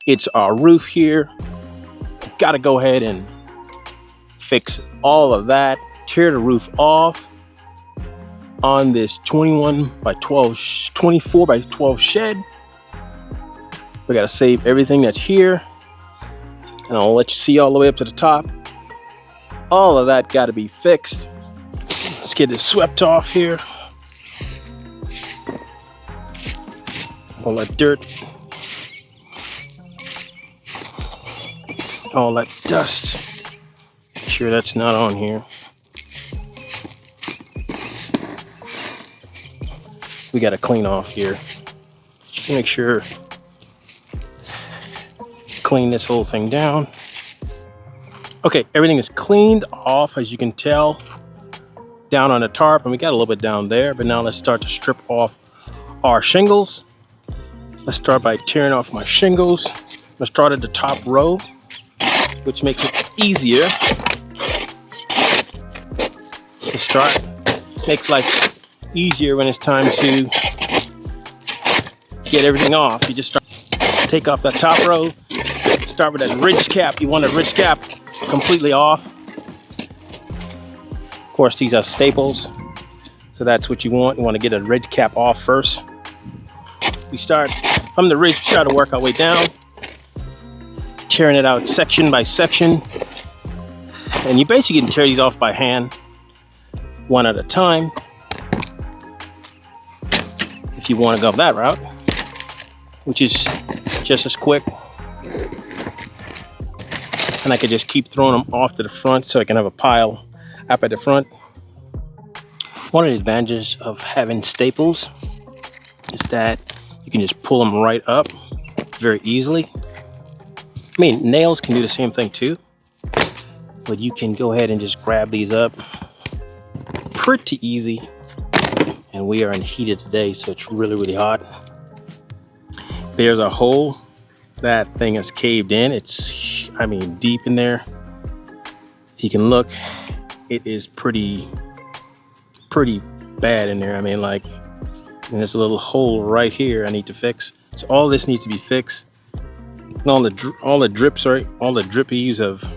It's our roof here. Got to go ahead and fix all of that. Tear the roof off on this 24 by 12 shed. We got to save everything that's here, and I'll let you see all the way up to the top. All of that got to be fixed. Let's get this swept off here. All that dirt, all that dust. Make sure that's not on here. We got to clean off here. Make sure clean this whole thing down. Okay, everything is cleaned off, as you can tell, down on the tarp, and we got a little bit down there. But now let's start to strip off our shingles. Let's start by tearing off my shingles. Let's start at the top row, which makes it easier to start. Makes life easier when it's time to get everything off. You just start, take off that top row, start with that ridge cap. You want the ridge cap completely off. Of course, these are staples, so that's what you want. You want to get a ridge cap off first. We start from the ridge, we start to work our way down, tearing it out section by section. And you basically can tear these off by hand, one at a time, if you want to go that route, which is just as quick. And I could just keep throwing them off to the front so I can have a pile up at the front. One of the advantages of having staples is that you can just pull them right up very easily. I mean, nails can do the same thing too, but you can go ahead and just grab these up pretty easy. And we are in heated today, so it's really, really hot. There's a hole. That thing is caved in. It's, I mean, deep in there. You can look. It is pretty bad in there. I mean, like, and there's a little hole right here I need to fix. So all this needs to be fixed. All the drippies have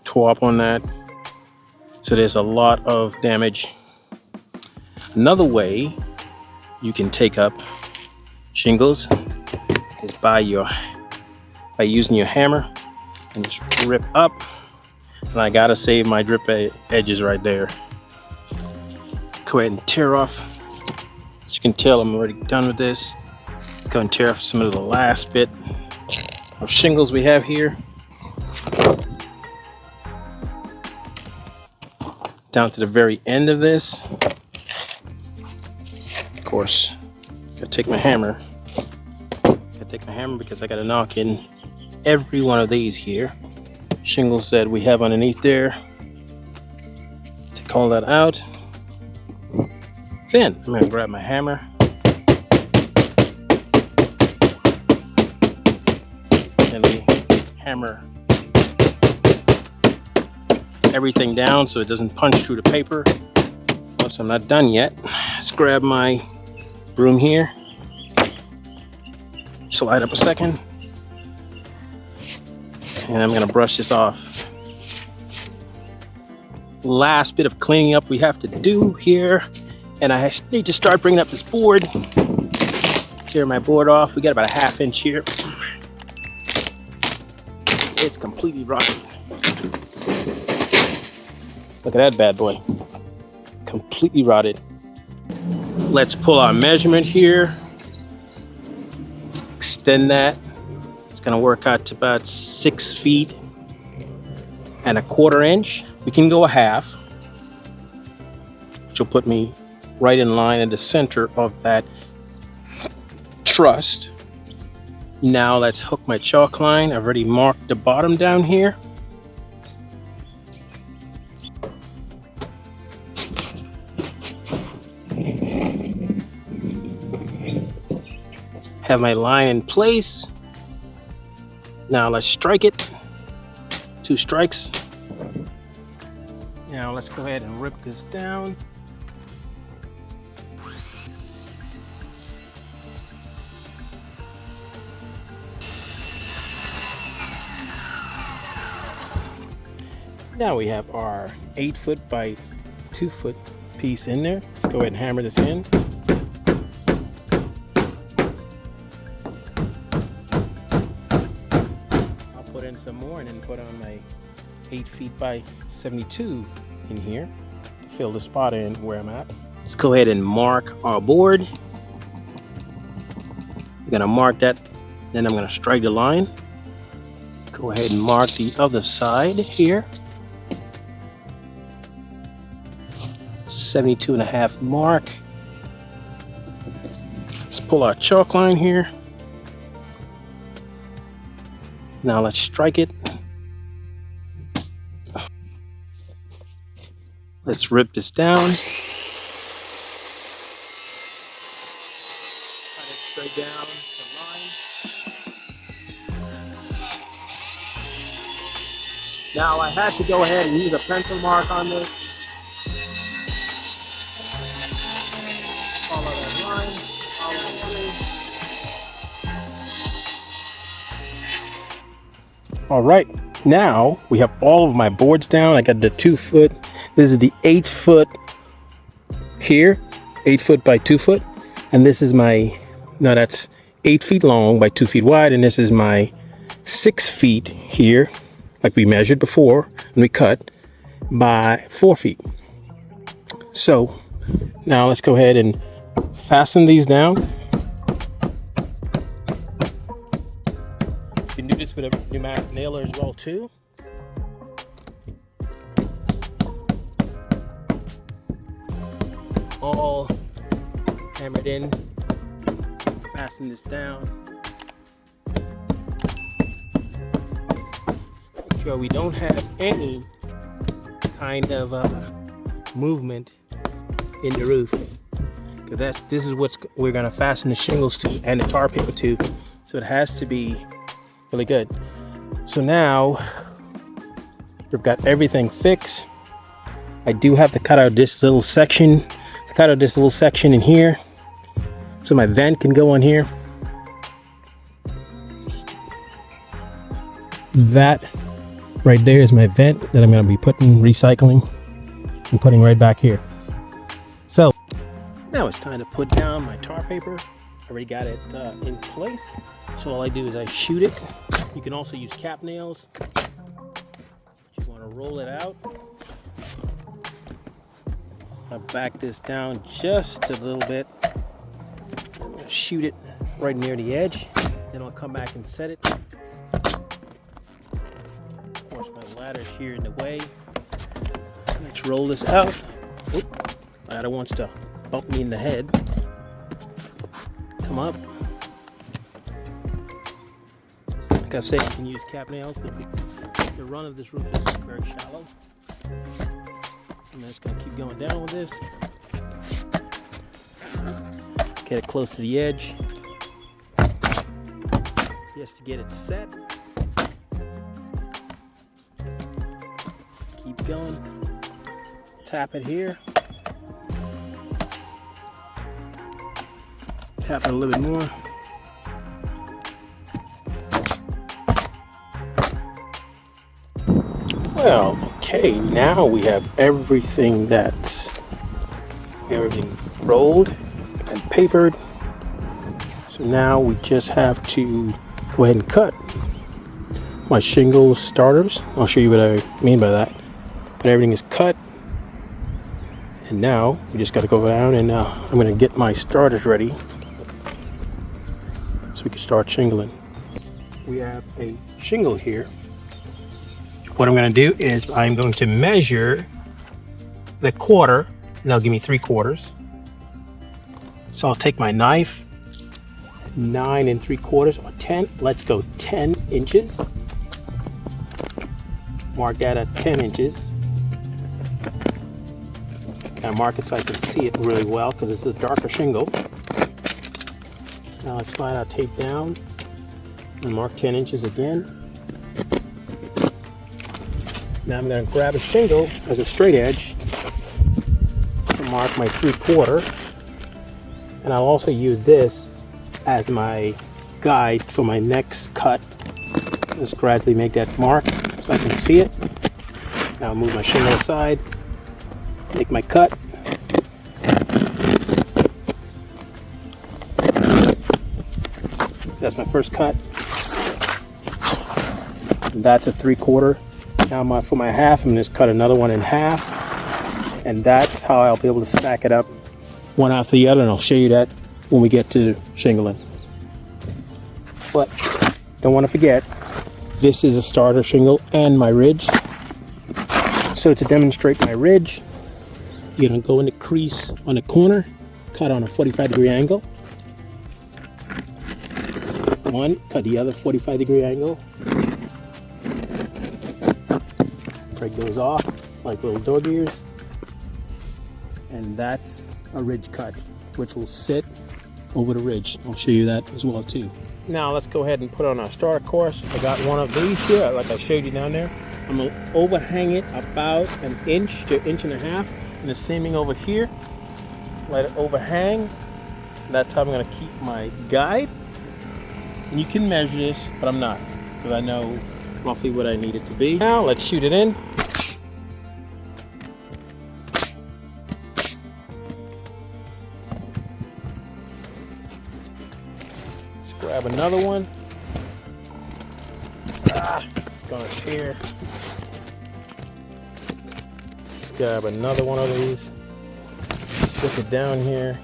tore up on that. So there's a lot of damage. Another way you can take up shingles is by using your hammer and just rip up. And I gotta save my drip edges right there. Go ahead and tear off. As you can tell, I'm already done with this. Let's go and tear off some of the last bit of shingles we have here. Down to the very end of this. Of course, gotta take my hammer. Because I gotta knock in every one of these here. Shingles that we have underneath there. Take all that out. Then I'm gonna grab my hammer. And we hammer everything down so it doesn't punch through the paper. Once I'm not done yet, let's grab my broom here. Slide up a second. And I'm gonna brush this off. Last bit of cleaning up we have to do here. And I need to start bringing up this board. Tear my board off. We got about a 1/2 inch here. It's completely rotten. Look at that bad boy. Completely rotted. Let's pull our measurement here. Extend that. It's gonna work out to about 6 feet and a 1/4 inch. We can go a 1/2, which will put me right in line in the center of that truss. Now let's hook my chalk line. I've already marked the bottom down here. Have my line in place. Now let's strike it. 2 strikes. Now let's go ahead and rip this down. Now we have our 8-foot by 2-foot piece in there. Let's go ahead and hammer this in. I'll put in some more and then put on my 8 feet by 72 in here to fill the spot in where I'm at. Let's go ahead and mark our board. I'm gonna mark that, then I'm gonna strike the line. Go ahead and mark the other side here. 72.5 mark. Let's pull our chalk line here. Now let's strike it. Let's rip this down. Cut it straight down the line. Now I had to go ahead and use a pencil mark on this. Follow that line. Follow the blue. All right, now we have all of my boards down. I got the 2-foot. This is the 8-foot here, 8 foot by 2 foot. And this is my, no, that's 8 feet long by 2 feet wide. And this is my 6 feet here, like we measured before and we cut, by 4 feet. So now let's go ahead and fasten these down. You can do this with a pneumatic nailer as well too. All hammered in. Fasten this down. Make sure we don't have any kind of movement in the roof. Because this is what we're going to fasten the shingles to and the tar paper to. So it has to be really good. So now we've got everything fixed. I do have to cut out this little section. In here so my vent can go on here. That right there is my vent that I'm going to be recycling and putting right back here. So now it's time to put down my tar paper. I already got it in place. So all I do is I shoot it. You can also use cap nails. You want to roll it out. I'll back this down just a little bit. I'm gonna shoot it right near the edge. Then I'll come back and set it. Of course, my ladder's here in the way. Let's roll this out. Oop, ladder wants to bump me in the head. Come up. Like I said, you can use cap nails, but the run of this roof is very shallow. I'm just going to keep going down with this. Get it close to the edge. Just to get it set. Keep going. Tap it here. Tap it a little bit more. Well, okay, now we have everything rolled and papered. So now we just have to go ahead and cut my shingle starters. I'll show you what I mean by that. But everything is cut. And now we just got to go down and I'm going to get my starters ready so we can start shingling. We have a shingle here. What I'm going to do is I'm going to measure the quarter, and that'll give me 3/4. So I'll take my knife, 9 3/4 or 10. Let's go 10 inches. Mark that at 10 inches. And mark it so I can see it really well because it's a darker shingle. Now let's slide our tape down and mark 10 inches again. Now I'm going to grab a shingle as a straight edge to mark my 3/4, and I'll also use this as my guide for my next cut. Just gradually make that mark so I can see it. Now I'll move my shingle aside, make my cut. So that's my first cut. And that's a 3/4. Now for my half, I'm gonna just cut another one in half. And that's how I'll be able to stack it up one after the other, and I'll show you that when we get to shingling. But don't want to forget, this is a starter shingle and my ridge. So to demonstrate my ridge, you're gonna go in the crease on the corner, cut on a 45-degree angle. One, cut the other 45-degree angle. Break those off like little dog ears. And that's a ridge cut, which will sit over the ridge. I'll show you that as well too. Now let's go ahead and put on our starter course. I got one of these here, like I showed you down there. I'm gonna overhang it about an inch to inch and a half, and the same thing over here. Let it overhang. That's how I'm gonna keep my guide. And you can measure this, but I'm not, because I know roughly what I need it to be. Now let's shoot it in. Grab another one. It's gonna tear. Let's grab another one of these. Stick it down here.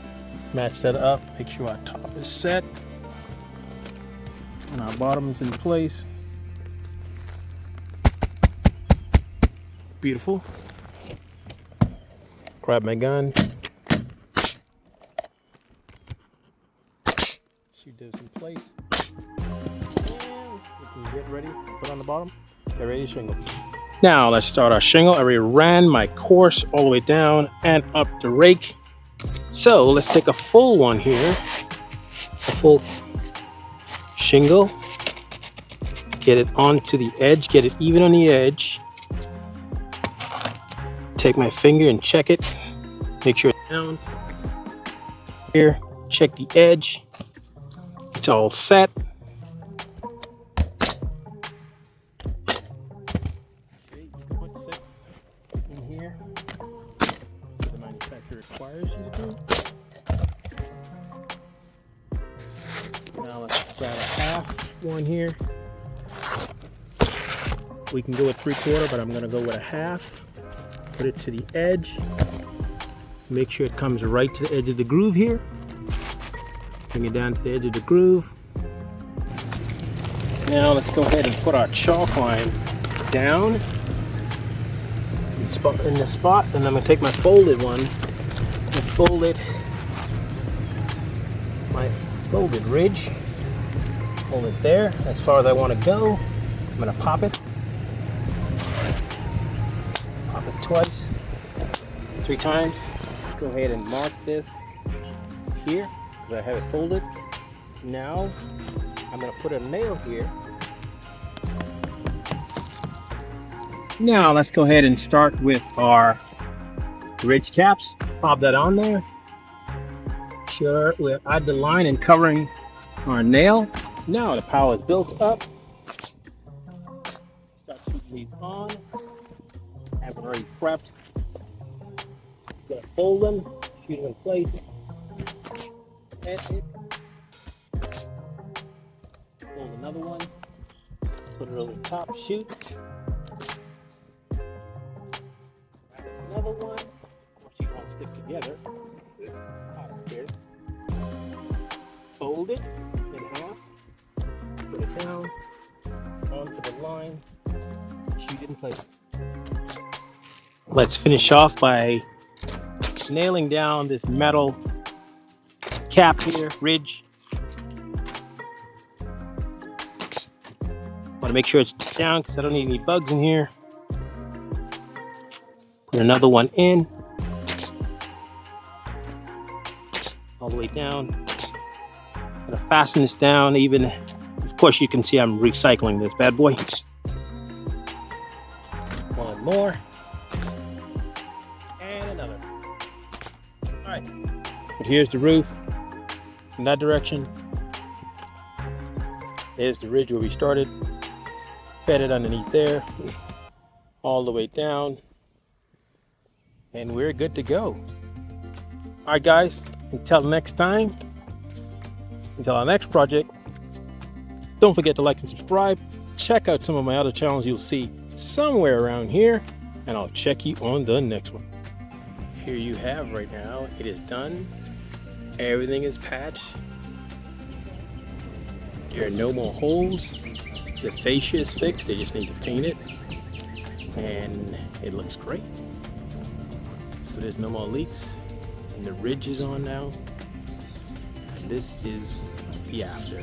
Match that up. Make sure our top is set. And our bottom's in place. Beautiful. Grab my gun. Those in place, and we can get ready to put on the bottom. Get ready to shingle. Now let's start our shingle. I already ran my course all the way down and up the rake. So let's take a full one here, a full shingle. Get it onto the edge, get it even on the edge. Take my finger and check it. Make sure it's down. Here, check the edge. It's all set. Okay, you can put 6 in here. So the manufacturer requires you to do. Now let's grab a half one here. We can go with 3/4, but I'm gonna go with a half. Put it to the edge. Make sure it comes right to the edge of the groove here. Bring it down to the edge of the groove. Now let's go ahead and put our chalk line down in the spot, and I'm going to take my folded one and fold it, my folded ridge. Hold it there as far as I want to go. I'm going to pop it. Pop it twice, 3 times. Go ahead and mark this here. I have it folded. Now I'm going to put a nail here. Now let's go ahead and start with our ridge caps. Pop that on there. Sure, we'll add the line and covering our nail. Now the power is built up. Start shooting these on. Have it already prepped. Gonna fold them, shoot them in place. Fold another one, put it over the top, shoot. Another one, you want to stick together. Here. Fold it in half, put it down, onto the line, shoot it in place. Let's finish off by nailing down this metal cap here, ridge. Want to make sure it's down because I don't need any bugs in here. Put another one in. All the way down. Gonna fasten this down even. Of course you can see I'm recycling this bad boy. One more. And another. Alright. But here's the roof. In that direction. There's the ridge where we started. Fed it underneath there. all the way down, and we're good to go. All right, guys, until next time, until our next project, don't forget to like and subscribe. Check out some of my other channels you'll see somewhere around here, and I'll check you on the next one. Here you have right now, it is done. Everything is patched. There are no more holes. The fascia is fixed, they just need to paint it. And it looks great. So there's no more leaks. And the ridge is on now. And this is the after.